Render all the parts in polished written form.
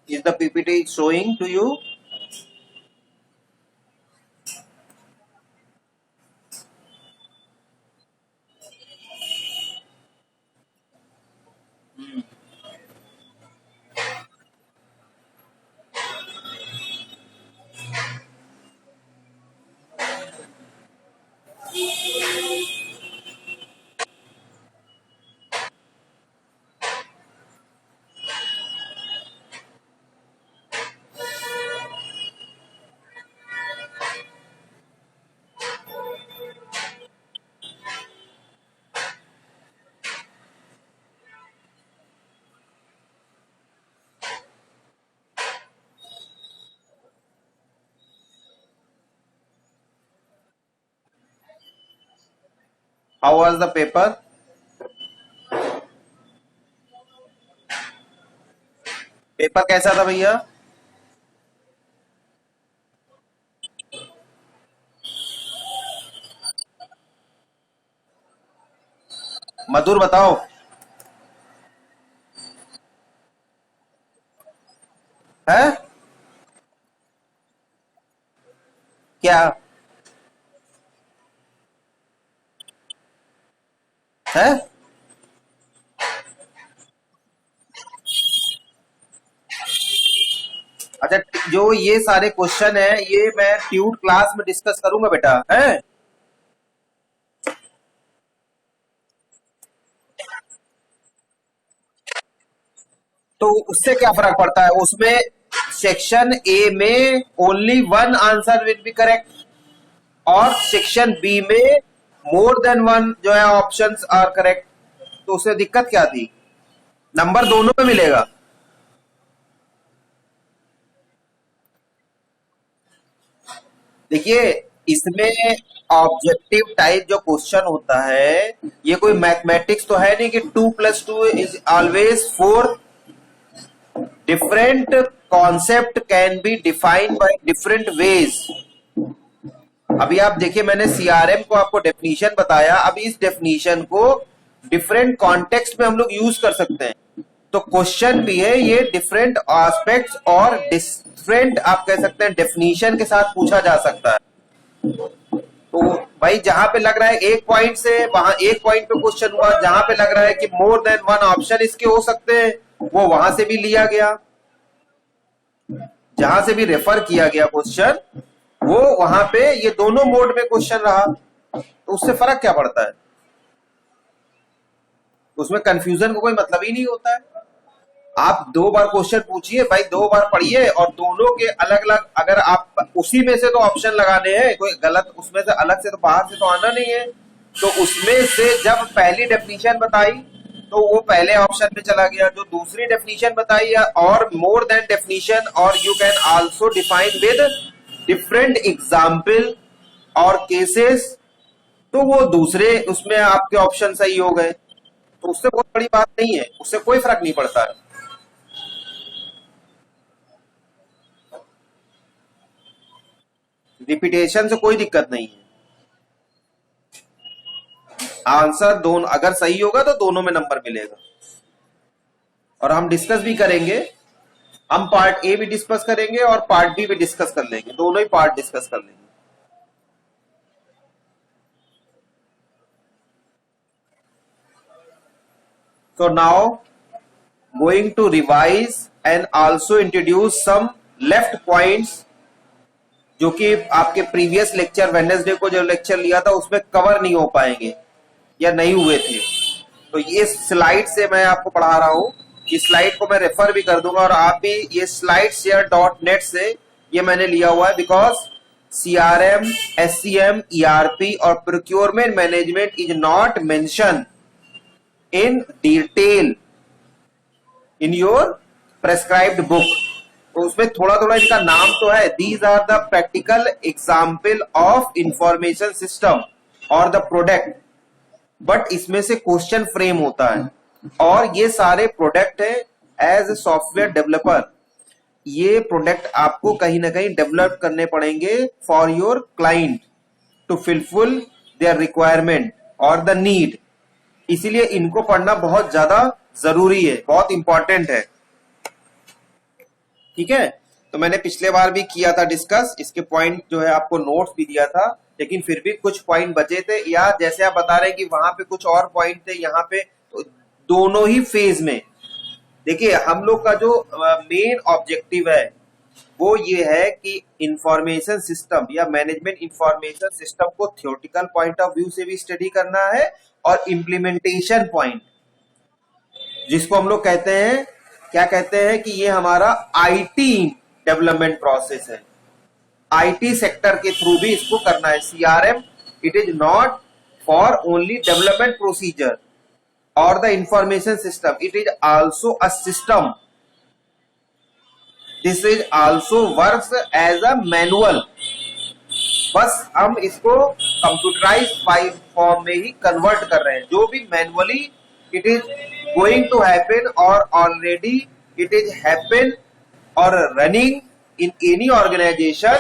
Is the PPT showing to you? How was the paper? Paper कैसा था भैया? मधुर बताओ। है क्या? है अच्छा, जो ये सारे क्वेश्चन है ये मैं ट्यूट क्लास में डिस्कस करूंगा बेटा, है? तो उससे क्या फर्क पड़ता है? उसमें सेक्शन ए में only one answer will be correct और सेक्शन बी में मोर देन वन जो है ऑप्शंस आर करेक्ट। तो उससे दिक्कत क्या थी? नंबर दोनों में मिलेगा। देखिए, इसमें ऑब्जेक्टिव टाइप जो क्वेश्चन होता है ये कोई मैथमेटिक्स तो है नहीं कि 2+2 is always 4। Different concept can be defined by different ways. अभी आप देखिए, मैंने सीआरएम को आपको डेफिनेशन बताया। अब इस डेफिनेशन को डिफरेंट कॉन्टेक्स्ट में हम लोग यूज कर सकते हैं। तो क्वेश्चन भी है ये डिफरेंट एस्पेक्ट्स और डिफरेंट आप कह सकते हैं डेफिनेशन के साथ पूछा जा सकता है। तो भाई जहां पे लग रहा है एक पॉइंट से वहां एक पॉइंट पे क्वेश्चन हुआ, जहां पे लग रहा है कि मोर देन वन ऑप्शन इसके हो सकते हैं वो वहां से भी लिया गया। जहां से भी रेफर किया गया क्वेश्चन, वो वहां पे ये दोनों मोड में क्वेश्चन रहा, तो उससे फर्क क्या पड़ता है? उसमें कंफ्यूजन का कोई मतलब ही नहीं होता है। आप 2 बार क्वेश्चन पूछिए भाई, 2 बार पढ़िए, और दोनों के अलग अलग, अगर आप उसी में से तो ऑप्शन लगाने हैं, कोई गलत उसमें से अलग से तो बाहर से तो आना नहीं है, तो उसमें से जब पहली डेफिनेशन बताई तो वो पहले ऑप्शन पे चला गया, जो दूसरी डेफिनेशन बताई या और मोर देन डेफिनेशन, और you can also define with different example और केसेस, तो वो दूसरे उसमें आपके ऑप्शन सही हो गए, तो उससे बहुत बड़ी बात नहीं है, उससे कोई फर्क नहीं पड़ता है। रिपीटेशन से कोई दिक्कत नहीं है। आंसर दोनों अगर सही होगा तो दोनों में नंबर मिलेगा, और हम डिस्कस भी करेंगे। हम पार्ट ए भी डिस्कस करेंगे और पार्ट बी भी डिस्कस कर लेंगे, दोनों ही पार्ट डिस्कस कर लेंगे। So now going to revise and also introduce some left points जो कि आपके प्रीवियस लेक्चर वेडनेसडे को जो लेक्चर लिया था उसमें कवर नहीं हो पाएंगे या नहीं हुए थे। तो ये स्लाइड से मैं आपको पढ़ा रहा हूं, इस स्लाइड को मैं रेफर भी कर दूंगा, और आप भी ये slideshare.net से ये मैंने लिया हुआ है, बिकॉज CRM, SCM, ERP और procurement management is not mention in detail in your prescribed book. तो उसमें थोड़ा थोड़ा इनका नाम तो है, these are the practical example of information system और द प्रोडक्ट, बट इसमें से क्वेश्चन फ्रेम होता है, और ये सारे प्रोडक्ट है एज ए सॉफ्टवेयर डेवलपर। ये प्रोडक्ट आपको कहीं ना कहीं डेवलप करने पड़ेंगे for your client to fulfil their requirement और द नीड, इसीलिए इनको पढ़ना बहुत ज्यादा जरूरी है, बहुत इंपॉर्टेंट है। ठीक है, तो मैंने पिछले बार भी किया था डिस्कस, इसके पॉइंट जो है आपको नोट्स भी दिया था, लेकिन फिर भी कुछ पॉइंट बचे थे, या जैसे आप बता रहे हैं कि वहां पे कुछ और पॉइंट थे, यहाँ पे तो दोनों ही फेज में देखिए हम लोग का जो मेन ऑब्जेक्टिव है वो ये है कि इंफॉर्मेशन सिस्टम या मैनेजमेंट इंफॉर्मेशन सिस्टम को थ्योरेटिकल पॉइंट ऑफ व्यू से भी स्टडी करना है, और इम्प्लीमेंटेशन पॉइंट जिसको हम लोग कहते हैं, क्या कहते हैं कि ये हमारा आईटी डेवलपमेंट प्रोसेस है, आईटी सेक्टर के थ्रू भी इसको करना है। CRM it is not for only development procedure और the information system, it is also a system, this is also works as a manual, बस हम इसको कंप्यूटराइज फाइल फॉर्म में ही कन्वर्ट कर रहे हैं। जो भी manually it is going to happen और ऑलरेडी इट इज हैपन और running in any organisation,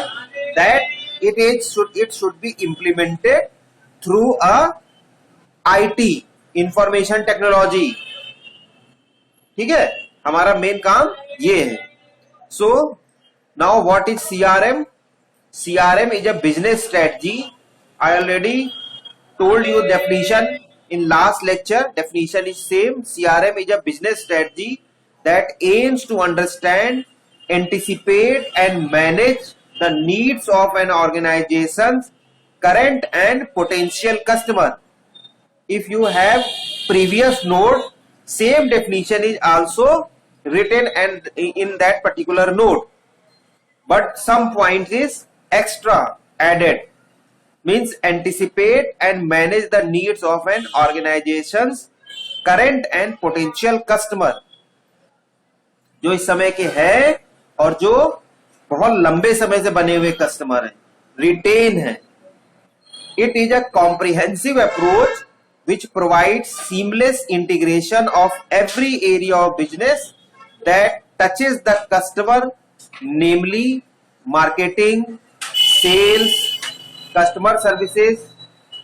that it should be implemented through a IT information technology. ठीक है, हमारा मेन काम ये है। So now what is CRM? CRM is a business strategy. I already told you definition in last lecture. Definition is same. CRM is a business strategy that aims to understand, anticipate and manage the needs of an organization's current and potential customer. If you have previous note, same definition is also written and in that particular note, but some point is extra added, means anticipate and manage the needs of an organization's current and potential customer, जो इस समय के हैं और जो बहुत लंबे समय से बने हुए कस्टमर हैं, रिटेन है। It is a comprehensive approach which provides seamless integration of every area of business that touches the customer, namely marketing, sales, customer services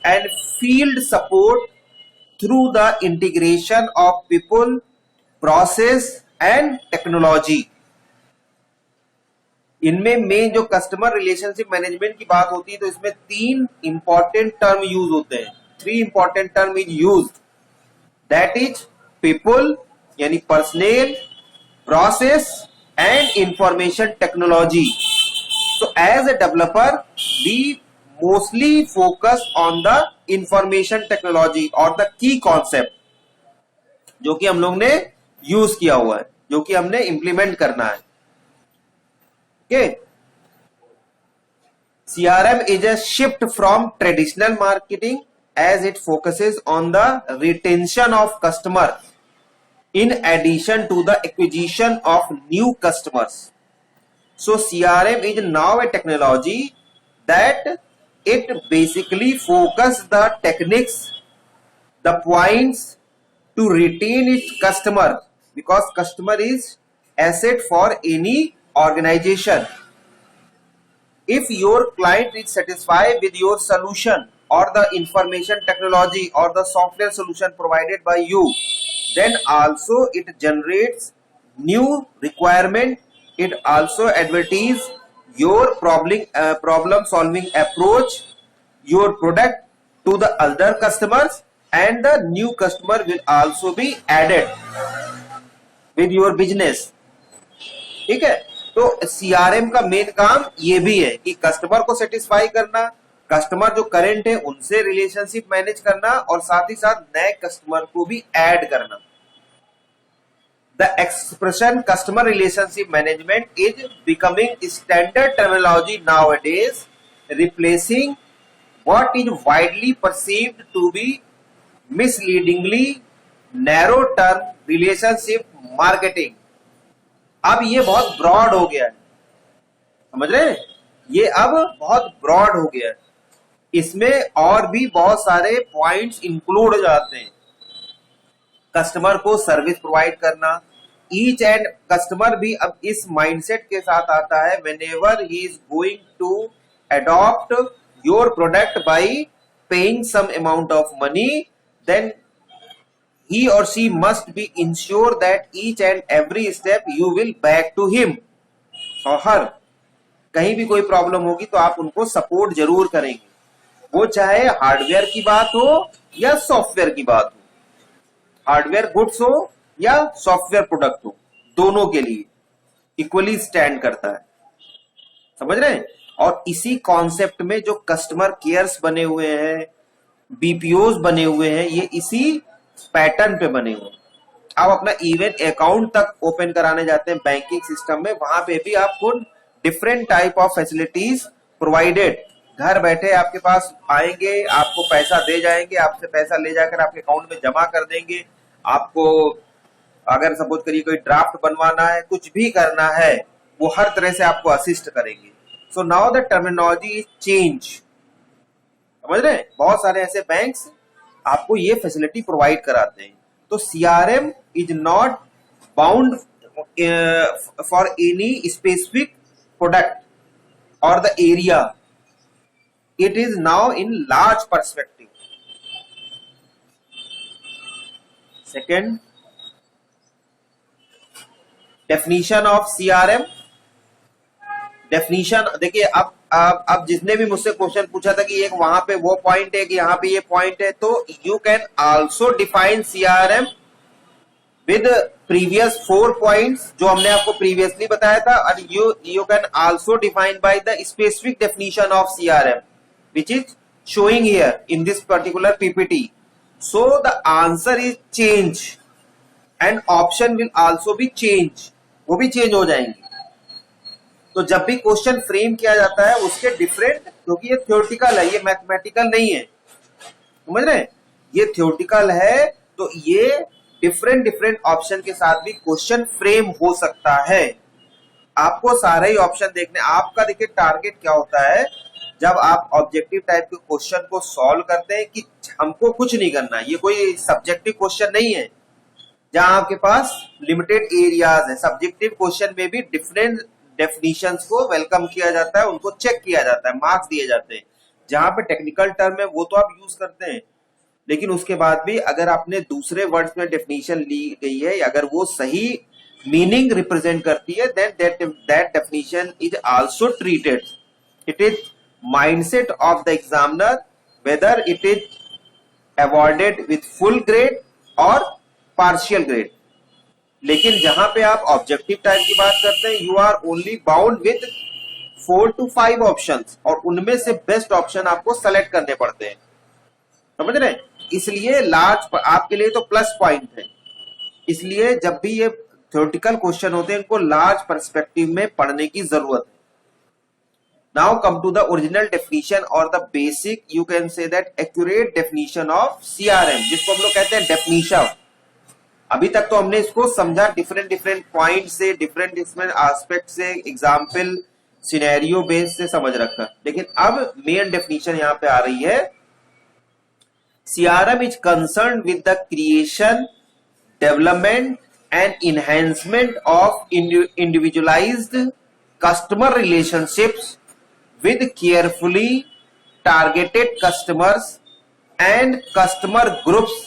and field support through the integration of people, process and technology. इनमें main जो customer relationship management की बात होती है तो इसमें 3 important term use होते हैं, 3 important term is used, that is people यानी personal, process and information technology. So as a developer, we mostly focus on the information technology or the key concept जो कि हम लोग ने यूज किया हुआ है, जो कि हमने इंप्लीमेंट करना है. Okay, CRM is a shift from traditional marketing as it focuses on the retention of customer in addition to the acquisition of new customers. So CRM is now a technology that it basically focus the techniques, the points to retain its customer, because customer is asset for any organization. If your client is satisfied with your solution or the information technology or the software solution provided by you, then also it generates new requirement. It also advertise your problem solving approach, your product to the other customers, and the new customer will also be added with your business. ठीक है, तो CRM का main काम ये भी है कि customer को सेटिस्फाई करना, कस्टमर जो करेंट है उनसे रिलेशनशिप मैनेज करना और साथ ही साथ नए कस्टमर को भी ऐड करना. The expression customer relationship management is becoming standard terminology nowadays, replacing what is widely perceived to be misleadingly narrow term relationship marketing. अब ये बहुत ब्रॉड हो गया है, समझ रहे हैं, ये अब बहुत ब्रॉड हो गया है. इसमें और भी बहुत सारे पॉइंट्स इंक्लूड हो जाते हैं. कस्टमर को सर्विस प्रोवाइड करना, ईच एंड कस्टमर भी अब इस माइंडसेट के साथ आता है whenever he is going to adopt your product by paying some amount of money, then he or she must be ensure that each and every step you will back to him or her. कहीं भी कोई problem होगी तो आप उनको support जरूर करेंगे, वो चाहे हार्डवेयर की बात हो या सॉफ्टवेयर की बात हो, हार्डवेयर गुड्स हो या सॉफ्टवेयर प्रोडक्ट हो, दोनों के लिए इक्वली स्टैंड करता है. समझ रहे हैं. और इसी कॉन्सेप्ट में जो कस्टमर केयर्स बने हुए हैं, बीपीओज बने हुए हैं, ये इसी पैटर्न पे बने हुए. आप अपना इवन अकाउंट तक ओपन कराने जाते हैं बैंकिंग सिस्टम में, वहां पे भी आपको different type of facilities provided. घर बैठे आपके पास आएंगे, आपको पैसा दे जाएंगे, आपसे पैसा ले जाकर आपके अकाउंट में जमा कर देंगे. आपको अगर सपोज करिए कोई ड्राफ्ट बनवाना है, कुछ भी करना है, वो हर तरह से आपको असिस्ट करेंगे. So now the terminology is change. समझ रहे हैं. बहुत सारे ऐसे बैंक्स आपको ये फैसिलिटी प्रोवाइड कराते हैं. तो CRM is not bound for any specific product और the area. It is now in large perspective. Second, definition of CRM. Definition देखिए, अब जिसने भी मुझसे क्वेश्चन पूछा था कि एक वहां पे वो पॉइंट है कि यहाँ पे ये पॉइंट है, तो you can also define CRM with previous 4 points जो हमने आपको प्रीवियसली बताया था. और you can also define by the specific definition of CRM which is showing here in this particular PPT. So the answer is change and option will also be change. वो भी change हो जाएंगे. तो जब भी क्वेश्चन फ्रेम किया जाता है उसके डिफरेंट, क्योंकि ये थ्योरेटिकल है, ये मैथमेटिकल नहीं है, समझ रहे हैं, ये थ्योरेटिकल है, तो ये डिफरेंट ऑप्शन के साथ भी क्वेश्चन फ्रेम हो सकता है. आपको सारे ही ऑप्शन देखने. आपका देखिए टारगेट क्या होता है जब आप ऑब्जेक्टिव टाइप के क्वेश्चन को सॉल्व करते हैं, कि हमको कुछ नहीं करना, ये कोई सब्जेक्टिव क्वेश्चन नहीं है जहां आपके पास लिमिटेड एरियाज है. सब्जेक्टिव क्वेश्चन में भी डिफरेंट डेफिनेशंस को वेलकम किया जाता है, उनको चेक किया जाता है, मार्क्स दिए जाते हैं. जहां पे टेक्निकल टर्म है वो तो आप यूज करते हैं, लेकिन उसके बाद भी अगर आपने दूसरे वर्ड्स में डेफिनेशन ली गई है, अगर वो सही मीनिंग रिप्रेजेंट करती है, then that definition is also treated. It is mindset of the examiner whether it is awarded with full grade or partial grade. लेकिन जहां पे आप ऑब्जेक्टिव टाइप की बात करते हैं, you are only bound with 4 to 5 options, और उनमें से बेस्ट ऑप्शन आपको सेलेक्ट करने पड़ते हैं, समझ रहे हैं? इसलिए लार्ज आपके लिए तो प्लस पॉइंट है। इसलिए जब भी ये थ्योरेटिकल क्वेश्चन होते हैं, इनको लार्ज पर्सपेक्टिव में पढ़ने की जरूरत है। Now come to the original definition और the basic, you can say that accurate definition of CRM, जिसको हम लोग कहते हैं डेफिनेशन। अभी तक तो हमने इसको समझा डिफरेंट पॉइंट से, डिफरेंट एस्पेक्ट से, एग्जाम्पल, सिनेरियो बेस से समझ रखा, लेकिन अब मेन डेफिनेशन यहां पे आ रही है। CRM is concerned with the creation, development and enhancement of individualized customer relationships with carefully targeted customers and customer groups,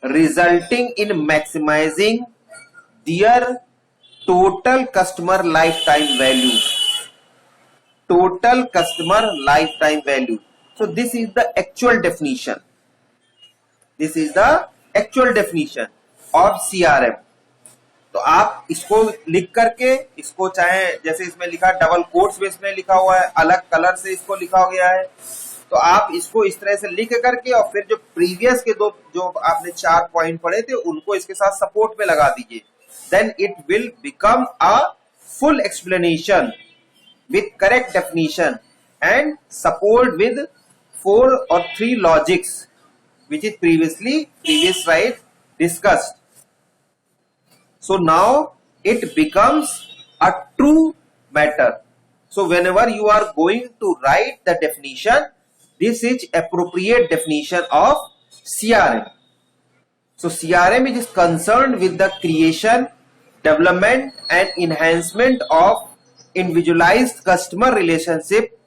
resulting in maximizing their total customer lifetime value. Total customer lifetime value. So this is the actual definition. This is the actual definition of CRM. तो आप इसको लिख करके, इसको चाहे जैसे इसमें लिखा डबल कोट्स में इसमें लिखा हुआ है, अलग कलर से इसको लिखा गया है, तो आप इसको इस तरह से लिख करके और फिर जो प्रीवियस के दो जो आपने 4 पॉइंट पढ़े थे उनको इसके साथ सपोर्ट में लगा दीजिए, then it will become a full explanation with correct definition and support with 4 or 3 logics which is previous slide discussed. So now it becomes a true matter. So whenever you are going to write the definition, this is appropriate definition of CRM. So CRM is concerned with the creation, development and enhancement of individualized customer relationship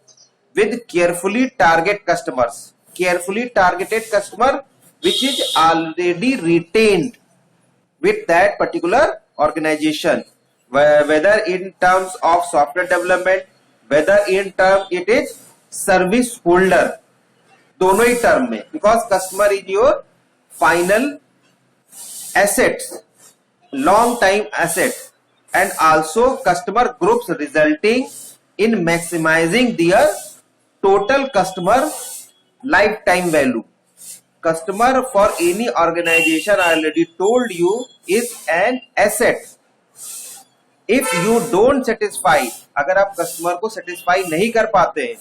with carefully target customers, carefully targeted customer which is already retained with that particular organization, whether in terms of software development, whether in term it is service holder, दोनों ही term में, because customer is your final assets, long time asset, and also customer groups resulting in maximizing their total customer lifetime value. Customer for any organization, I already told you, is an asset. If you don't satisfy, अगर आप customer को satisfy नहीं कर पाते हैं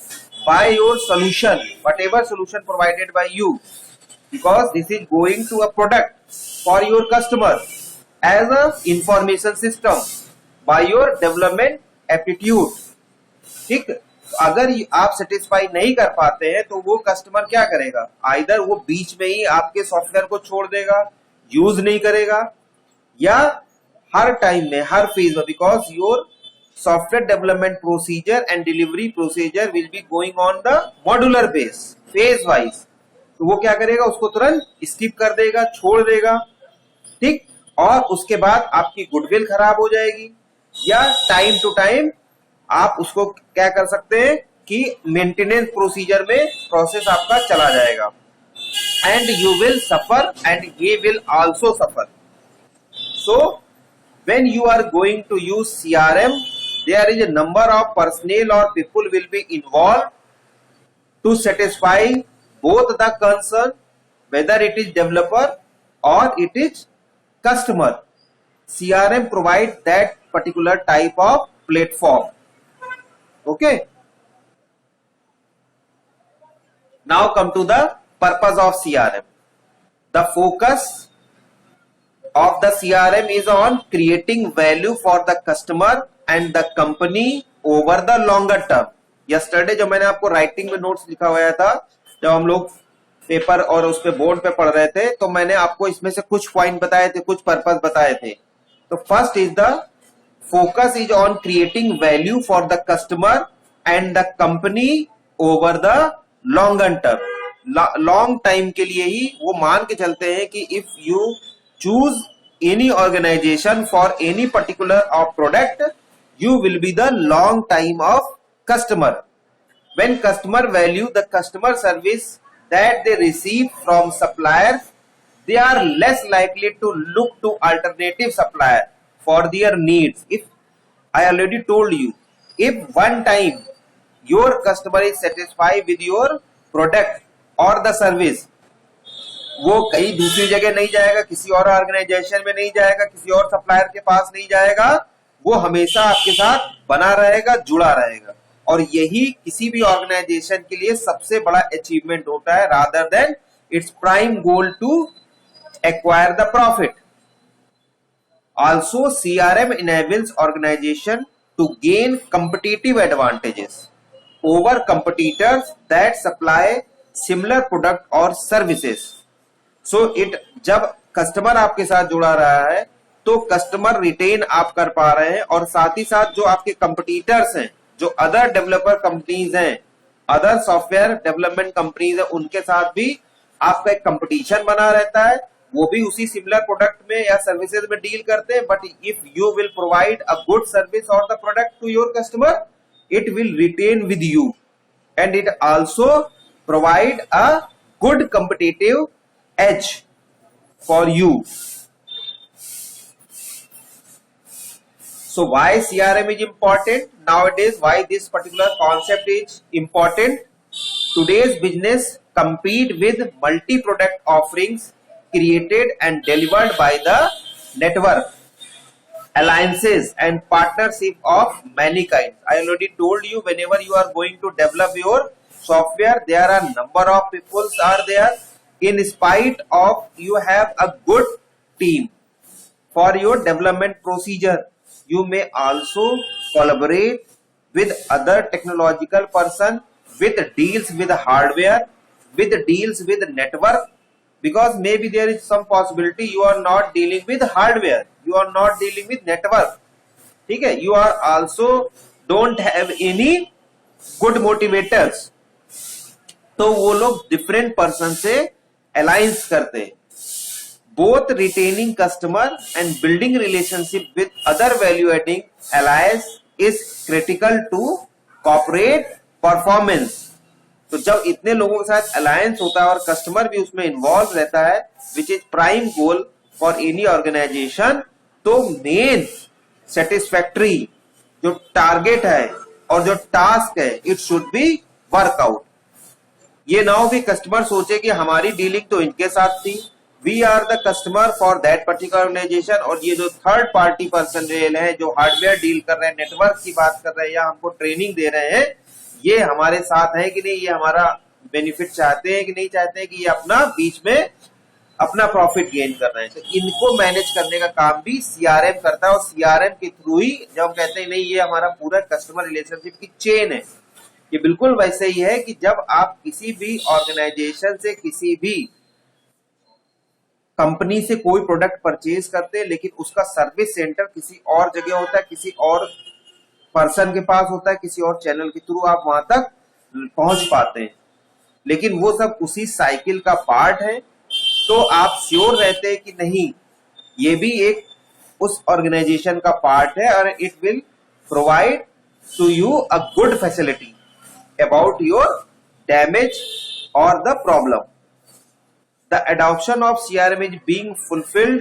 by your solution, whatever solution provided by you, because this is going to a product for your customer as a information system by your development aptitude. ठीक, अगर आप सेटिस्फाई नहीं कर पाते हैं तो वो कस्टमर क्या करेगा, आइदर वो बीच में ही आपके सॉफ्टवेयर को छोड़ देगा, यूज नहीं करेगा, या हर टाइम में, हर फेज में, because your software development procedure and delivery procedure will be going on the modular base, phase wise, तो वो क्या करेगा, उसको तुरंत स्किप कर देगा, छोड़ देगा, ठीक, और उसके बाद आपकी गुडविल खराब हो जाएगी, या टाइम टू टाइम आप उसको क्या कर सकते हैं कि मेंटेनेंस प्रोसीजर में प्रोसेस आपका चला जाएगा, and you will suffer and he will also suffer. So when you are going to use CRM, there is a number of personnel or people will be involved to satisfy both the concern, whether it is developer or it is customer. CRM provides that particular type of platform. Okay. Now come to the purpose of CRM. The focus of the CRM is on creating value for the customer and the company over the longer term. Yesterday जो मैंने आपको writing में notes लिखा हुआ था, जब हम लोग पेपर और उस पे बोर्ड पे पढ़ रहे थे, तो मैंने आपको इसमें से कुछ पॉइंट बताए थे, कुछ पर्पस बताए थे. तो first is the focus is on creating value for the customer and the company over the longer term. Long time के लिए ही वो मान के चलते हैं कि if you choose any organisation for any particular of product, you will be the long time of customer. When customer value the customer service that they receive from suppliers they are less likely to look to alternative supplier for their needs. If I already told you, if one time your customer is satisfied with your product or the service, वो कहीं दूसरी जगह नहीं जाएगा, किसी और organisation में नहीं जाएगा, किसी और सप्लायर के पास नहीं जाएगा, वो हमेशा आपके साथ बना रहेगा, जुड़ा रहेगा। और यही किसी भी ऑर्गेनाइजेशन के लिए सबसे बड़ा अचीवमेंट होता है, rather than it's prime goal to acquire the profit. Also, CRM enables organization to gain competitive advantages over competitors that supply similar product or services. So, जब कस्टमर आपके साथ जुड़ा रहा है तो कस्टमर रिटेन आप कर पा रहे हैं, और साथ ही साथ जो आपके कंपटीटर्स हैं, जो अदर डेवलपर कंपनीज हैं, अदर सॉफ्टवेयर डेवलपमेंट कंपनीज हैं, उनके साथ भी आपका एक कंपटीशन बना रहता है। वो भी उसी सिमिलर प्रोडक्ट में या सर्विसेज में डील करते हैं, but if you will provide a good service और the product to your customer, it will retain with you and it also provide a good competitive edge for you. So why CRM is important nowadays? Why this particular concept is important? Today's business compete with multi-product offerings created and delivered by the network, alliances and partnership of many kinds. I already told you, whenever you are going to develop your software, there are number of people are there. In spite of you have a good team for your development procedure, you may also collaborate with other technological person, with deals with hardware, with deals with network, because maybe there is some possibility you are not dealing with hardware, you are not dealing with network, ठीक है, you are also don't have any good motivators, तो वो लोग different person से alliance करते हैं। Both retaining customer and building relationship with other value-adding allies is critical to corporate performance. तो जब इतने लोगों के साथ अलायंस होता है और कस्टमर भी उसमें इन्वॉल्व रहता है, which is prime goal for any organisation, तो मेन सेटिस्फैक्ट्री जो टारगेट है और जो टास्क है, इट शुड बी वर्कआउट। ये ना हो कि कस्टमर सोचे कि हमारी डीलिंग तो इनके साथ थी, we are the customer for that particular organisation, और ये जो थर्ड पार्टी पर्सन है जो हार्डवेयर डील कर रहे हैं, नेटवर्क की बात कर रहे हैं या हमको ट्रेनिंग दे रहे हैं, ये हमारे साथ है कि नहीं, ये हमारा बेनिफिट चाहते हैं कि नहीं चाहते हैं, कि ये अपना बीच में अपना प्रॉफिट गेन कर रहे हैं। तो इनको मैनेज करने का काम भी सीआरएम करता है, और सीआरएम के थ्रू ही जब हम कहते हैं नहीं ये हमारा पूरा कस्टमर रिलेशनशिप की चेन है, ये बिल्कुल वैसे ही है कि जब आप किसी भी ऑर्गेनाइजेशन से, किसी भी कंपनी से कोई प्रोडक्ट परचेज करते हैं, लेकिन उसका सर्विस सेंटर किसी और जगह होता है, किसी और पर्सन के पास होता है, किसी और चैनल के थ्रू आप वहां तक पहुंच पाते हैं, लेकिन वो सब उसी साइकिल का पार्ट है। तो आप श्योर रहते हैं कि नहीं, ये भी एक उस ऑर्गेनाइजेशन का पार्ट है, और it will provide to you a good facility about your damage और the problem. The adoption of CRM is being fulfilled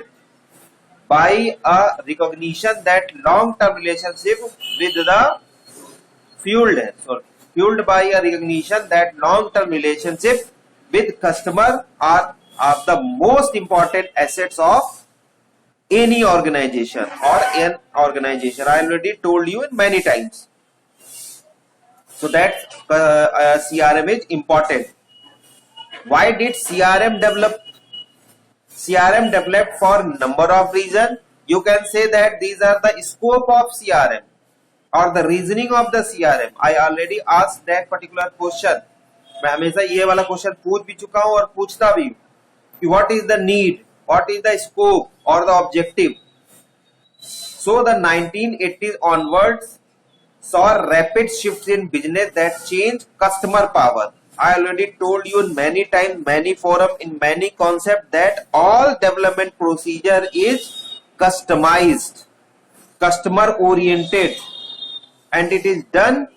by a recognition that long-term relationship with the fueled by a recognition that long-term relationship with customer are the most important assets of any organization or an organization. I already told you many times. So that CRM is important. Why did CRM develop? CRM developed for number of reasons. You can say that these are the scope of CRM or the reasoning of the CRM. I already asked that particular question. मैं हमेशा ये वाला question पूछ भी चुका हूँ और पूछता भी हूँ कि what is the need, what is the scope or the objective. So the 1980s onwards saw rapid shifts in business that changed customer power. I already told you in many times, many forum, in many concept that all development procedure is customized, customer oriented, and it is done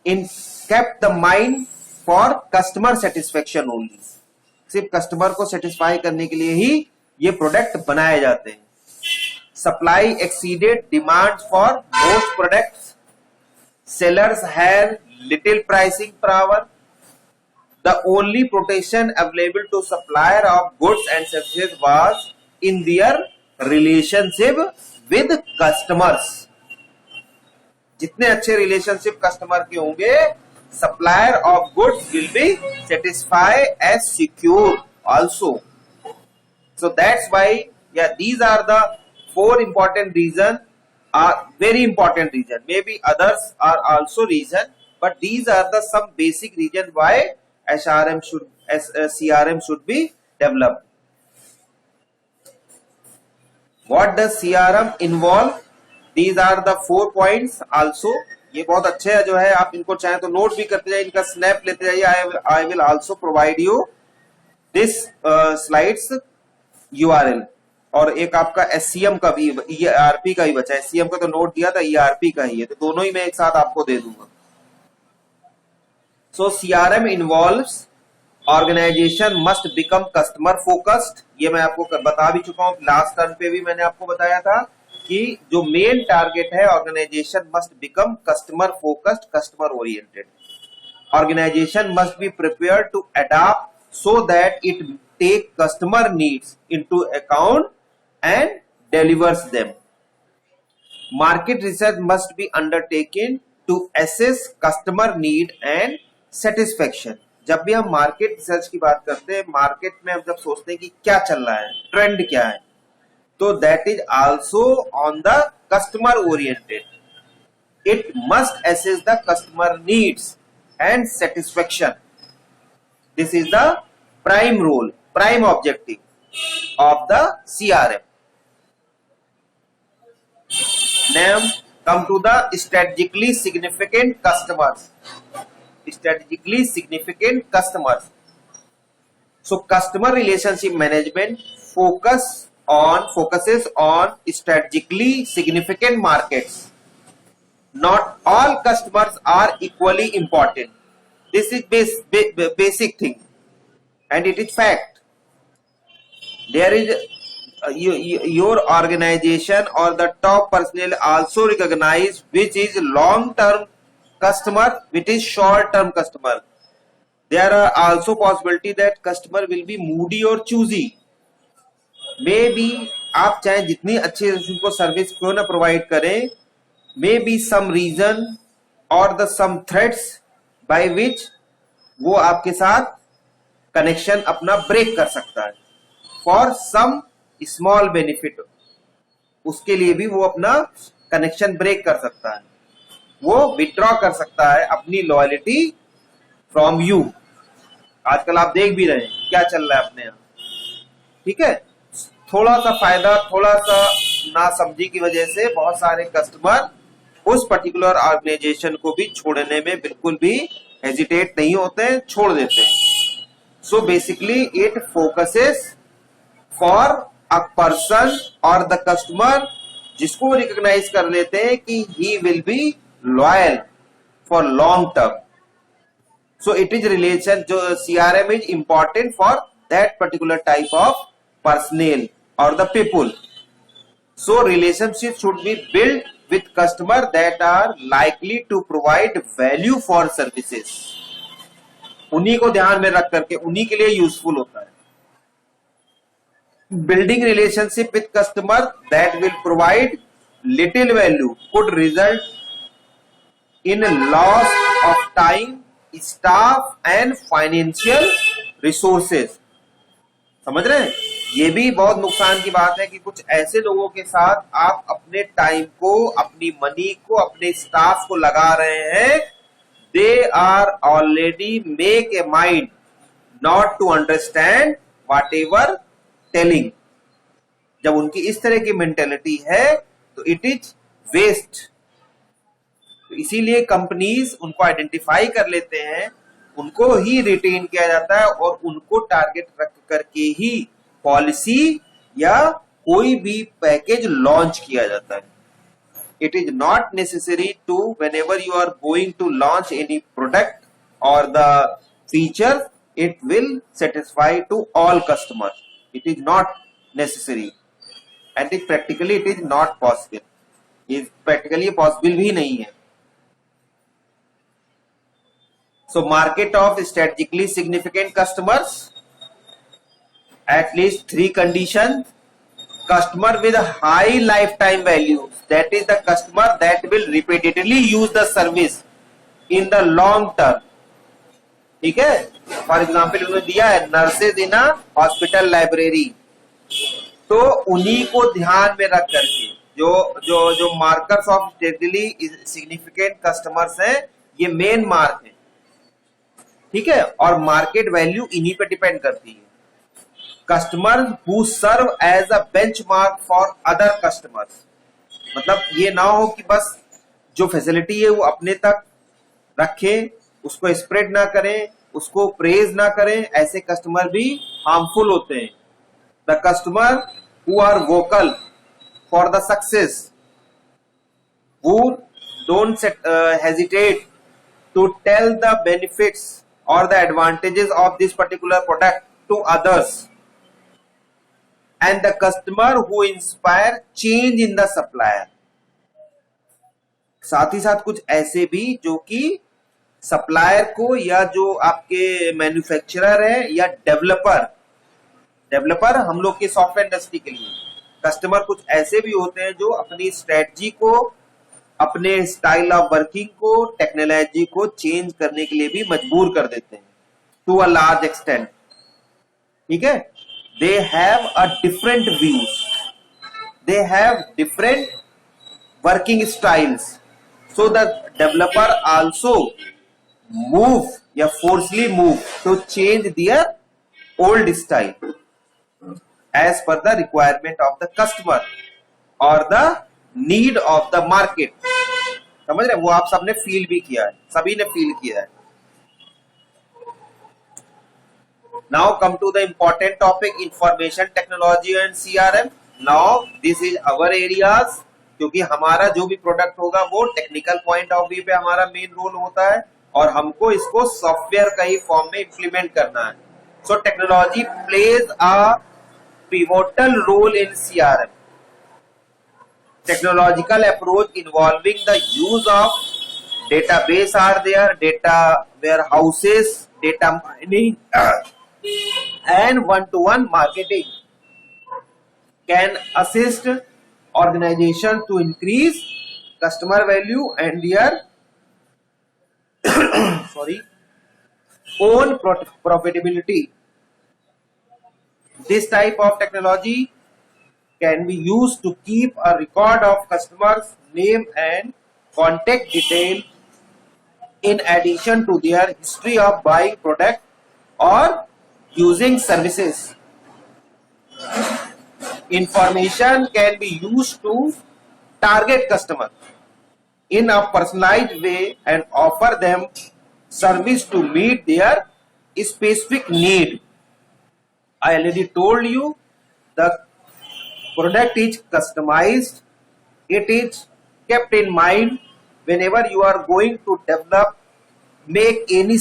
in kept the mind for customer satisfaction only. सिर्फ customer को satisfy करने के लिए ही ये product बनाए जाते हैं। Supply exceeded demand for most products, sellers have little pricing power, the only protection available to supplier of goods and services was in their relationship with customers. जितने अच्छे रिलेशनशिप कस्टमर के होंगे, supplier of goods will be satisfied as secure also. So that's why, yeah, these are the 4 important reasons, are very important reason. Maybe others are also reason, but these are the some basic reason why CRM should be developed. What does CRM involve? These are the 4 points also. ये बहुत अच्छे है जो है, आप इनको चाहें तो नोट भी करते जाइए, इनका स्नैप लेते जाइए. I will also provide you this slides URL. और एक आपका SCM का भी, ERP का ही बचा है. SCM का तो नोट दिया था, ERP का ही है, तो दोनों ही मैं एक साथ आपको दे दूंगा. So CRM involves organization must become customer focused. ये मैं आपको बता भी चुका हूँ, लास्ट टर्न पे भी मैंने आपको बताया था कि जो मेन टारगेट है, organisation must become customer focused, customer oriented. Organisation must be prepared to adopt so that it take customer needs into account and delivers them. Market research must be undertaken to assess customer need and satisfaction. जब भी हम market research की बात करते हैं, market में हम जब सोचते हैं कि क्या चल रहा है, ट्रेंड क्या है, तो that is also on the customer oriented. It must assess the customer needs and satisfaction. This is the prime role, prime objective of the CRM. Now come to the strategically significant customers. Strategically significant customers. So customer relationship management focuses on strategically significant markets. Not all customers are equally important. This is basic thing, and it is fact. There is your organization or the top personnel also recognize which is long term customer, which is short term customer. There are also possibility that customer will be moody or choosy. Maybe आप चाहे जितनी अच्छी उनको service क्यों ना provide करें, may be some reason और the some threads by which वो आपके साथ कनेक्शन अपना ब्रेक कर सकता है. फॉर सम स्मॉल बेनिफिट, उसके लिए भी वो अपना कनेक्शन ब्रेक कर सकता है, वो विथड्रॉ कर सकता है अपनी लॉयल्टी फ्रॉम यू. आजकल आप देख भी रहे हैं क्या चल रहा है अपने यहाँ. ठीक है, थोड़ा सा फायदा, थोड़ा सा नासमझी की वजह से बहुत सारे कस्टमर उस पर्टिकुलर ऑर्गेनाइजेशन को भी छोड़ने में बिल्कुल भी हेजिटेट नहीं होते हैं, छोड़ देते हैं. So basically it focuses for a person और द कस्टमर, जिसको रिकॉग्नाइज कर लेते हैं कि he will be loyal for long term. So it is relation, जो CRM is important for that particular type of personnel or the people. So relationship should be built with customer that are likely to provide value for services. उन्हीं को ध्यान में रख करके उन्हीं के लिए यूजफुल होता है. Building relationship with customer that will provide little value could result in a loss of time, staff and financial resources. समझ रहे हैं? ये भी बहुत नुकसान की बात है कि कुछ ऐसे लोगों के साथ आप अपने टाइम को, अपनी मनी को, अपने स्टाफ को लगा रहे हैं. They are already make a mind not to understand whatever telling. जब उनकी इस तरह की मेंटेलिटी है तो इट इज वेस्ट. तो इसीलिए कंपनीज उनको आइडेंटिफाई कर लेते हैं, उनको ही रिटेन किया जाता है और उनको टारगेट रख करके ही पॉलिसी या कोई भी पैकेज लॉन्च किया जाता है. It is not necessary to, whenever you are going to launch any product और the feature, it will satisfy to all customers. It is not necessary and it is not possible. Is practically possible भी नहीं है. So market of strategically significant customers, at least 3 conditions. Customer with a high lifetime value, that is the customer that will repeatedly use the service in the long term. ठीक है. For example उन्होंने दिया है nurses in hospital library, तो उन्हीं को ध्यान में रख करके जो जो जो markers of statically significant customers हैं, ये मेन मार्क है. ठीक है. और मार्केट वैल्यू इन्हीं पे डिपेंड करती है. Customer who serve as a benchmark for other customers, मतलब ये ना हो कि बस जो फैसिलिटी है वो अपने तक रखे, उसको स्प्रेड ना करें, उसको प्रेज ना करें. ऐसे कस्टमर भी हार्मफुल होते हैं. The customer who are vocal for the success, who don't hesitate to tell the benefits और the advantages of this particular product to others, and the customer who inspire change in the supplier. साथ ही साथ कुछ ऐसे भी जो कि supplier को या जो आपके मैन्युफैक्चरर है या डेवलपर हम लोग के सॉफ्टवेयर इंडस्ट्री के लिए कस्टमर कुछ ऐसे भी होते हैं जो अपनी स्ट्रेटजी को, अपने स्टाइल ऑफ वर्किंग को, टेक्नोलॉजी को चेंज करने के लिए भी मजबूर कर देते हैं टू अ लार्ज एक्सटेंट. ठीक है. They have a different views, they have different working styles, so the developer also move या forcefully move to change their old style as per the requirement of the customer or the need of the market. समझ रहे? वो आप सबने feel भी किया है, सभी ने फील किया है. Now come to the important topic, information technology and CRM. Now this is our areas, क्योंकि हमारा जो भी प्रोडक्ट होगा वो टेक्निकल पॉइंट ऑफ व्यू पे हमारा मेन रोल होता है और हमको इसको सॉफ्टवेयर का ही फॉर्म में इम्प्लीमेंट करना है. So technology plays a pivotal role in CRM. Technological approach involving the use of database are there, data warehouses, data mining and one-to-one marketing can assist organization to increase customer value and their own profitability. This type of technology can be used to keep a record of customers' name and contact detail in addition to their history of buying product or using services. Information can be used to target customers in a personalized way and offer them service to meet their specific need. I already told you the product is customized. It is kept in mind whenever you are going to develop, make any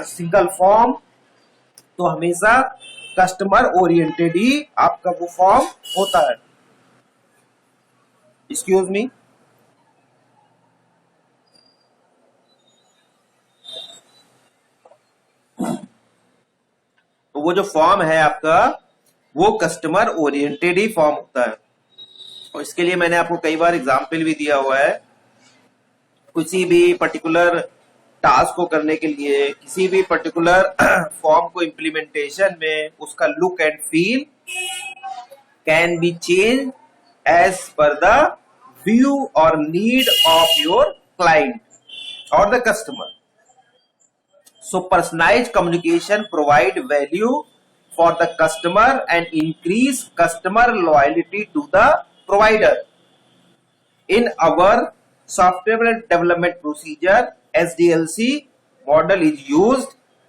single form, तो हमेशा customer oriented ही आपका वो form होता है. Excuse me. तो वो जो form है आपका वो कस्टमर ओरिएंटेड ही फॉर्म होता है. और इसके लिए मैंने आपको कई बार एग्जाम्पल भी दिया हुआ है. किसी भी पर्टिकुलर टास्क को करने के लिए, किसी भी पर्टिकुलर फॉर्म को इम्प्लीमेंटेशन में उसका look and feel can be change as per the view और नीड ऑफ योर क्लाइंट और the customer. So personalised communication provide value for the customer and increase customer loyalty to the provider. In our software development procedure SDLC model is used.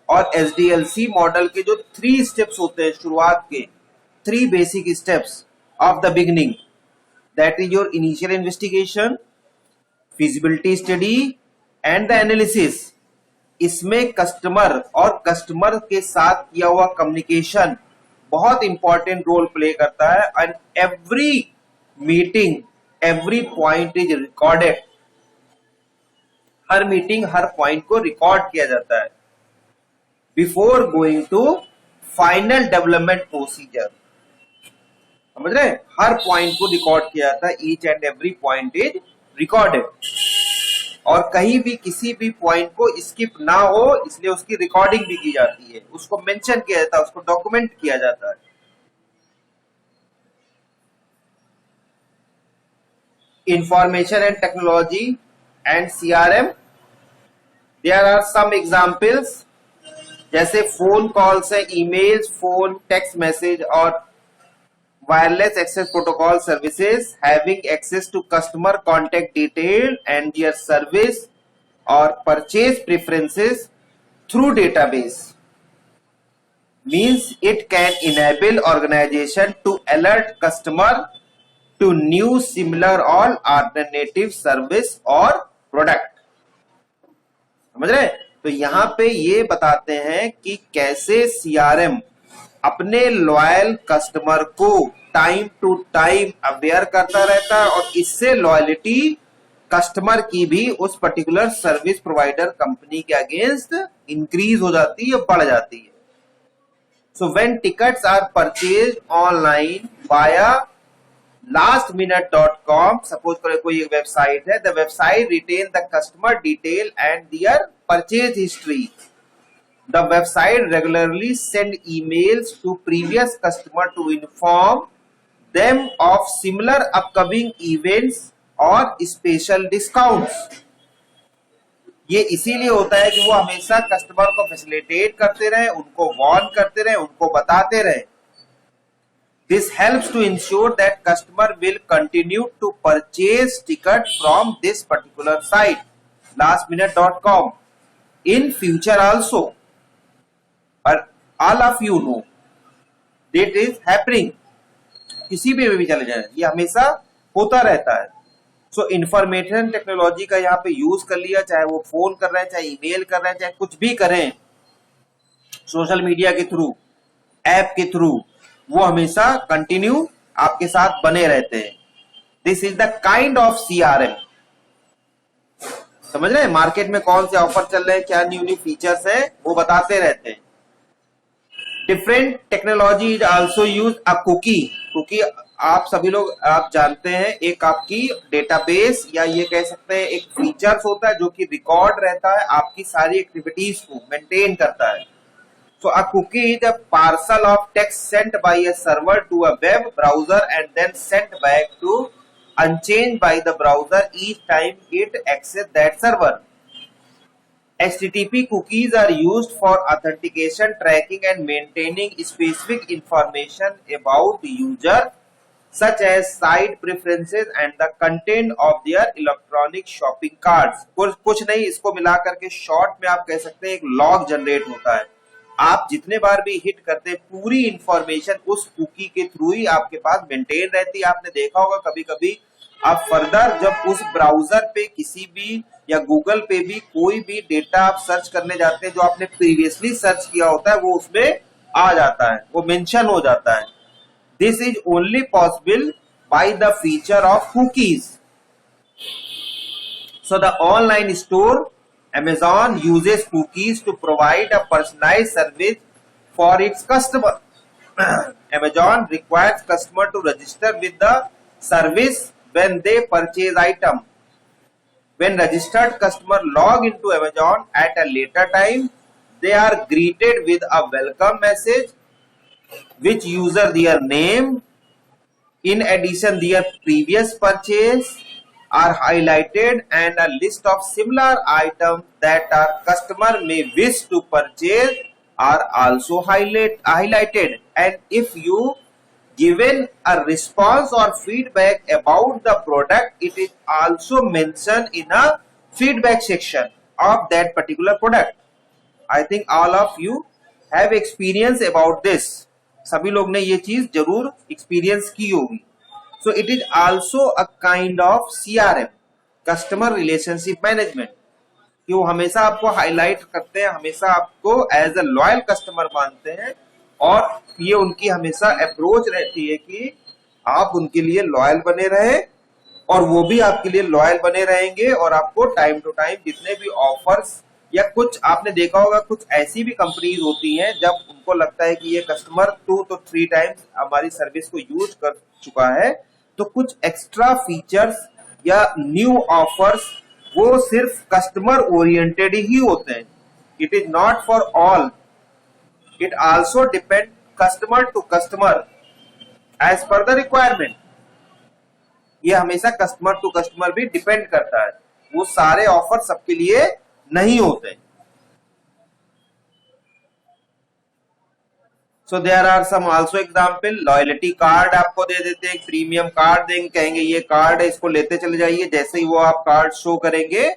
और SDLC model के जो 3 steps होते हैं शुरुआत के, 3 basic steps of the beginning, that is your initial investigation, feasibility study and the analysis. इसमें customer और customer के साथ किया हुआ कम्युनिकेशन बहुत इंपॉर्टेंट रोल प्ले करता है। And every meeting, every point is recorded. हर मीटिंग, हर पॉइंट को रिकॉर्ड किया जाता है before going to final development procedure. समझ रहे हैं? हर पॉइंट को रिकॉर्ड किया जाता है, each and every point is recorded. और कहीं भी किसी भी पॉइंट को स्किप ना हो, इसलिए उसकी रिकॉर्डिंग भी की जाती है, उसको मेंशन किया जाता है, उसको डॉक्यूमेंट किया जाता है। Information and technology and CRM, there are some examples, जैसे फोन कॉल्स है, ईमेल्स, फोन, टेक्स्ट मैसेज और wireless access protocol services having access to customer contact detail and their service or purchase preferences through database means it can enable organization to alert customer to new, similar or alternative service or product। समझ रहे? तो यहां पे ये बताते हैं कि कैसे सीआरएम अपने लॉयल कस्टमर को टाइम टू टाइम अवेयर करता रहता है और इससे लॉयलिटी कस्टमर की भी उस पर्टिकुलर सर्विस प्रोवाइडर कंपनी के अगेंस्ट इंक्रीज हो जाती है, बढ़ जाती है। So when tickets are purchase online via lastminute.com, suppose करें कोई एक वेबसाइट है, the website retain the customer detail and their purchase history. The website regularly send emails to previous customer to inform them of similar upcoming events और special discounts। ये इसीलिए होता है कि वो हमेशा कस्टमर को फैसिलिटेट करते रहे, उनको वार्न करते रहे, उनको बताते रहे। This helps to ensure that customer will continue to purchase ticket from this particular site, lastminute.com, in future also। और all of you know that is happening, किसी भी चले जाए, ये हमेशा होता रहता है। सो इंफॉर्मेशन टेक्नोलॉजी का यहाँ पे यूज कर लिया, चाहे वो फोन कर रहे हैं, चाहे ईमेल कर रहे हैं, चाहे कुछ भी करें, सोशल मीडिया के थ्रू, ऐप के थ्रू, वो हमेशा कंटिन्यू आपके साथ बने रहते हैं। This is the kind of CRM. समझ रहे हैं? मार्केट में कौन से ऑफर चल रहे हैं, क्या न्यू न्यू फीचर्स है, वो बताते रहते हैं। Different technology is also use a cookie. Cookie आप सभी लोग आप जानते हैं, एक आपकी डेटाबेस या ये कह सकते हैं एक फीचर्स होता है जो कि रिकॉर्ड रहता है, आपकी सारी एक्टिविटीज को मेंटेन करता है। So a cookie is a parcel of text sent by a server to a web browser and then sent back to unchanged by the browser each time it access that server। HTTP cookies are used for authentication, tracking and maintaining specific information about the user such as site preferences and the content of their electronic shopping carts। कुछ नहीं, इसको मिला करके short में आप कह सकते हैं एक लॉग जनरेट होता है। आप जितने बार भी हिट करते हैं, पूरी इंफॉर्मेशन उस कुकी के थ्रू ही आपके पास मेंटेन रहती है। आपने देखा होगा कभी कभी आप फर्दर जब उस ब्राउजर पे किसी भी या गूगल पे भी कोई भी डेटा आप सर्च करने जाते हैं, जो आपने प्रीवियसली सर्च किया होता है वो उसमें आ जाता है, वो मेंशन हो जाता है। This is only possible by the feature of cookies. So the online store Amazon uses cookies to provide a personalized service for its customer। Amazon requires customer to register with the service when they purchase item। When registered customer log into Amazon at a later time, they are greeted with a welcome message which user their name, in addition their previous purchase are highlighted and a list of similar items that our customer may wish to purchase are also highlighted। And if you given a response or feedback about the product, it is also mentioned in a feedback section of that particular product। I think all of you have experience about this। सभी लोग ने ये चीज जरूर experience की होगी। So it is also a kind of CRM, customer relationship management। कि वो हमेशा आपको हाईलाइट करते हैं, हमेशा आपको एज अ लॉयल कस्टमर मानते हैं, और ये उनकी हमेशा अप्रोच रहती है कि आप उनके लिए लॉयल बने रहे, और वो भी आपके लिए लॉयल बने रहेंगे, और आपको टाइम टू टाइम जितने भी ऑफर्स, या कुछ आपने देखा होगा कुछ ऐसी भी कंपनीज होती हैं जब उनको लगता है कि ये कस्टमर 2 to 3 टाइम्स हमारी सर्विस को यूज कर चुका है, तो कुछ एक्स्ट्रा फीचर्स या न्यू ऑफर्स वो सिर्फ कस्टमर ओरिएंटेड ही होते हैं. It is not for all, it also depend customer to customer as per the requirement. ये हमेशा कस्टमर टू कस्टमर भी डिपेंड करता है, वो सारे ऑफर सबके लिए नहीं होते. So there are some also example. Loyalty card आपको दे देते हैं, प्रीमियम कार्ड देंगे, कहेंगे ये कार्ड है, इसको लेते चले जाइए. जैसे ही वो आप कार्ड शो करेंगे,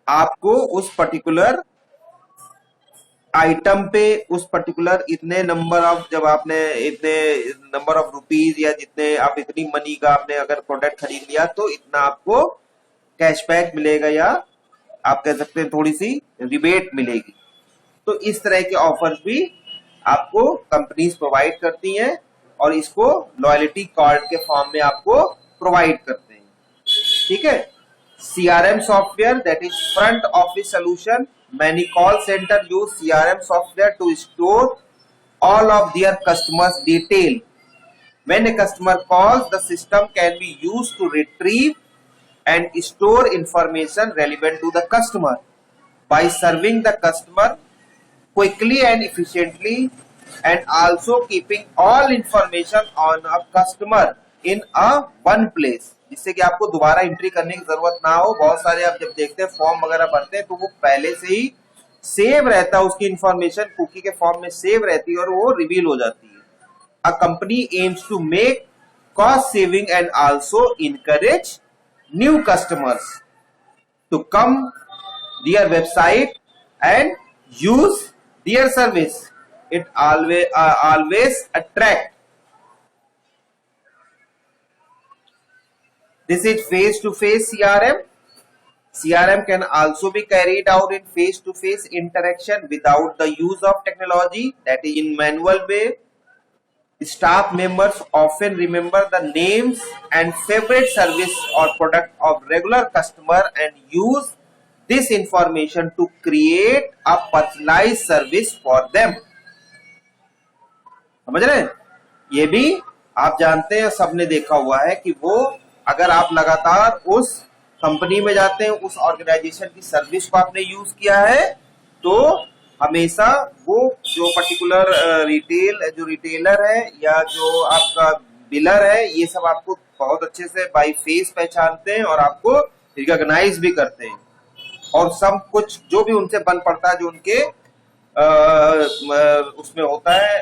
आपको उस पर्टिकुलर आइटम पे उस पर्टिकुलर इतने नंबर ऑफ, जब आपने इतने नंबर ऑफ रुपीज या जितने आप इतनी मनी का आपने अगर प्रोडक्ट खरीद लिया तो इतना आपको कैशबैक मिलेगा, या आप कह सकते हैं थोड़ी सी रिबेट मिलेगी. तो इस तरह के ऑफर्स भी आपको कंपनीज प्रोवाइड करती हैं, और इसको लॉयल्टी कार्ड के फॉर्म में आपको प्रोवाइड करते हैं. ठीक है. CRM software, that is front office solution. Many call center use CRM software to store all of their customers' detail. When a customer calls, the system can be used to retrieve and store information relevant to the customer. By serving the customer quickly and efficiently, and also keeping all information on a customer in a one place, जिससे कि आपको दोबारा entry करने की जरूरत ना हो. बहुत सारे आप जब देखते हैं फॉर्म वगैरह भरते हैं तो वो पहले से ही सेव रहता है, उसकी इंफॉर्मेशन कुकी के फॉर्म में सेव रहती है और वो रिवील हो जाती है. A company aims to make cost saving and also encourage new customers to come their website and use their service. It always attract. This is face-to-face CRM. CRM can also be carried out in face-to-face interaction without the use of technology, that is in manual way. Staff members often remember the names and favorite service or product of regular customer and use this information to create a personalized service for them. समझ रहे हैं. ये भी आप जानते हैं, सबने देखा हुआ है कि वो अगर आप लगातार उस कंपनी में जाते हैं, उस ऑर्गेनाइजेशन की सर्विस को आपने यूज किया है, तो हमेशा वो जो पर्टिकुलर जो रिटेलर है या जो आपका बिलर है, ये सब आपको बहुत अच्छे से बाय फेस पहचानते हैं और आपको रिकॉग्नाइज भी करते हैं, और सब कुछ जो भी उनसे बन पड़ता है, जो उनके उसमें होता है,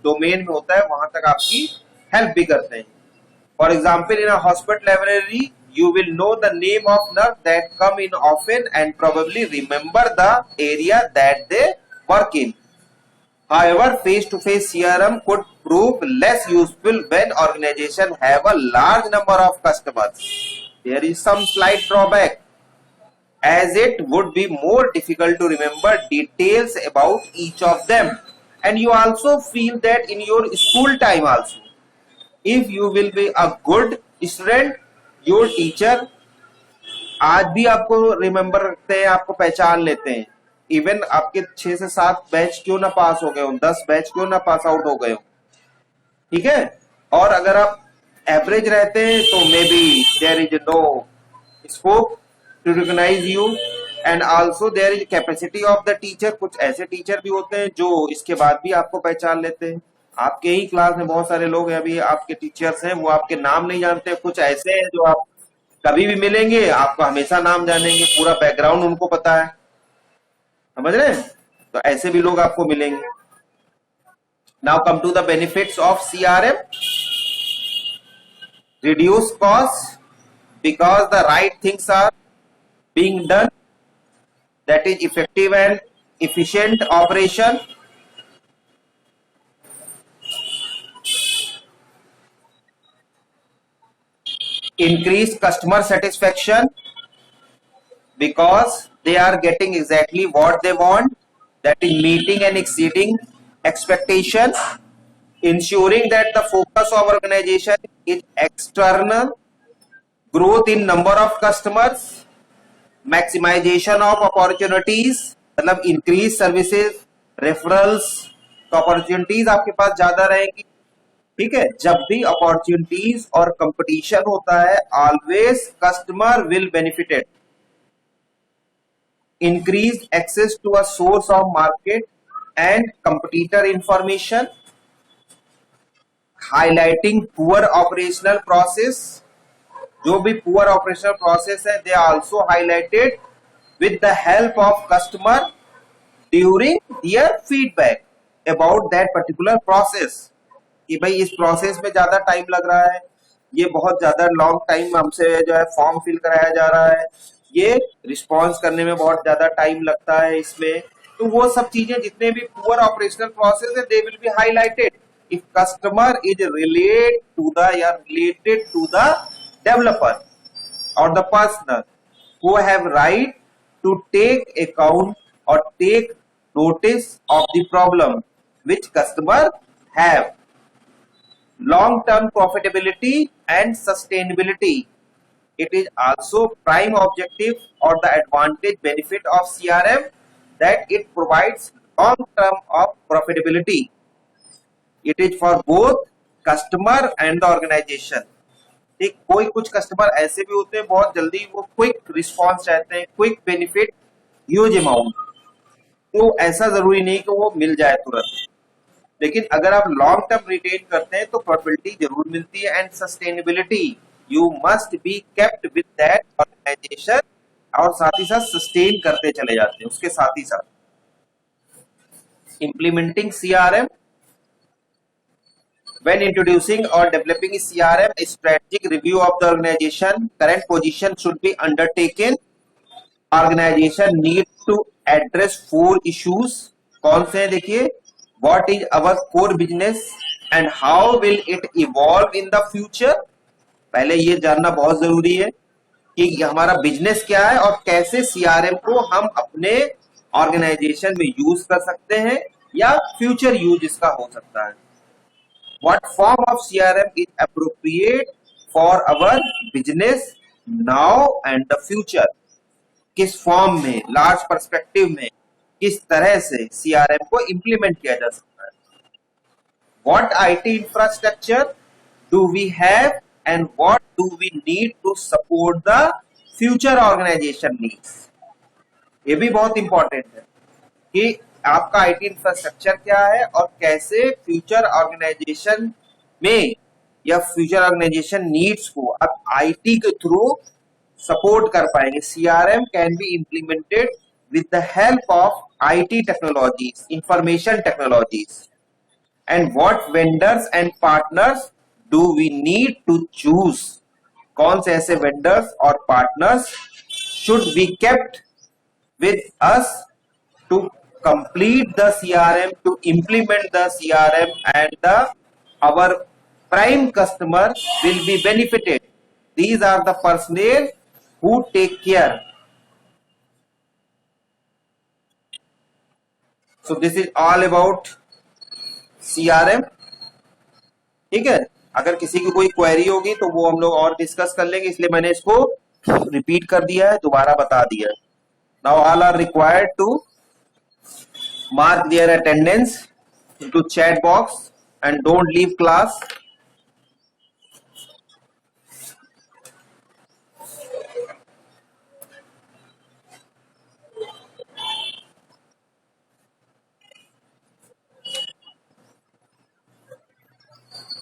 डोमेन में होता है, वहां तक आपकी हेल्प भी करते हैं. For example, in a hospital library you will know the name of nurse that come in often and probably remember the area that they work in. However, face-to-face CRM could prove less useful when organizations have a large number of customers. There is some slight drawback, as it would be more difficult to remember details about each of them. And you also feel that in your school time also. If you will be a good student, your teacher आज भी आपको remember रखते हैं, आपको पहचान लेते हैं. Even आपके 6 से 7 बैच क्यों ना पास हो गए हो, 10 बैच क्यों ना पास आउट हो गए हो. ठीक है. और अगर आप एवरेज रहते हैं तो maybe there is no scope to recognise you, and also there is capacity of the teacher. कुछ ऐसे टीचर भी होते हैं जो इसके बाद भी आपको पहचान लेते हैं. आपके ही क्लास में बहुत सारे लोग हैं, अभी आपके टीचर्स हैं, वो आपके नाम नहीं जानते. कुछ ऐसे हैं जो आप कभी भी मिलेंगे आपको हमेशा नाम जानेंगे, पूरा बैकग्राउंड उनको पता है. समझ रहे हैं. तो ऐसे भी लोग आपको मिलेंगे. Now come to the benefits of CRM. Reduce cost because the right things are being done, that is effective and efficient operation. Increase customer satisfaction. because they are getting exactly what they want, that is meeting and exceeding expectation, ensuring that the focus of organization is external, growth in number of customers, maximization of opportunities, मतलब increase services, referrals, तो opportunities आपके पास ज्यादा रहेंगी. ठीक है, जब भी opportunities और कंपटीशन होता है, always customer will benefited. Increase access to a source of market and competitor information, highlighting poor operational process. जो भी पुअर ऑपरेशनल प्रोसेस है, they are also highlighted with the help of customer during their feedback about that particular process. कि भाई इस process में ज्यादा time लग रहा है, ये बहुत ज्यादा लॉन्ग टाइम हमसे जो है फॉर्म फिल कराया जा रहा है, ये रिस्पॉन्स करने में बहुत ज्यादा टाइम लगता है इसमें. तो वो सब चीजें जितने भी पुअर ऑपरेशनल प्रोसेस है, they will be highlighted if customer is related to the developer और the personal who have right to take account और take notice of the problem which customer have. Long-term profitability and sustainability. It is also prime objective or the advantage benefit of CRM that it provides long-term of profitability. It is for both customer and the organization. ठीक, कोई कुछ customer ऐसे भी होते हैं बहुत जल्दी वो क्विक रिस्पॉन्स चाहते हैं, क्विक बेनिफिट, ह्यूज अमाउंट. तो ऐसा जरूरी नहीं कि वो मिल जाए तुरंत, लेकिन अगर आप लॉन्ग टर्म रिटेन करते हैं तो प्रॉफिटेबिलिटी जरूर मिलती है. And sustainability, you must be kept with that organisation, और साथ ही साथ सस्टेन करते चले जाते हैं उसके साथ ही साथ. Implementing CRM. When introducing or developing a CRM, a strategic review of the organization current position should be undertaken. Organization needs to address 4 issues. कौन से हैं देखिए. What is our core business and how will it evolve in the future? पहले ये जानना बहुत जरूरी है कि हमारा बिजनेस क्या है और कैसे सीआरएम को हम अपने ऑर्गेनाइजेशन में यूज कर सकते हैं या फ्यूचर यूज इसका हो सकता है. What form of CRM is appropriate for our business now and the future? किस फॉर्म में, लार्ज पर्सपेक्टिव में किस तरह से सीआरएम को इंप्लीमेंट किया जा सकता है. What IT infrastructure do we have and what do we need to support the future organization needs? ये भी बहुत इंपॉर्टेंट है कि आपका आईटी इंफ्रास्ट्रक्चर क्या है और कैसे फ्यूचर ऑर्गेनाइजेशन में या फ्यूचर ऑर्गेनाइजेशन नीड्स को आप आईटी के थ्रू सपोर्ट कर पाएंगे. CRM can be implemented with the help of IT technologies, information technologies. And what vendors and partners do we need to choose? कौन से ऐसे vendors और partners should be kept with us to complete the CRM, to implement the CRM, and our prime customer will be benefited. These are the personnel who take care. So this is all about CRM. ठीक है, अगर किसी की कोई query होगी तो वो हम लोग और डिस्कस कर लेंगे, इसलिए मैंने इसको रिपीट कर दिया है, दोबारा बता दिया है. Now all are required to mark their attendance into chat box and don't leave class.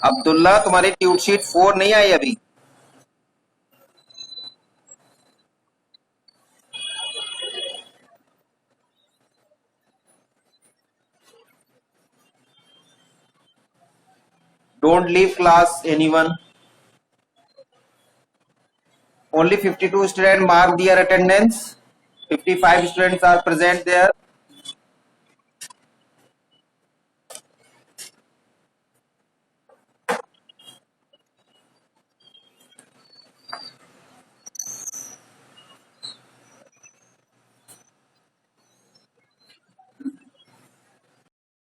Abdullah, तुम्हारी ट्यूट शीट 4 नहीं आई अभी. Don't leave class, anyone. Only 52 students mark their attendance. 55 students are present there.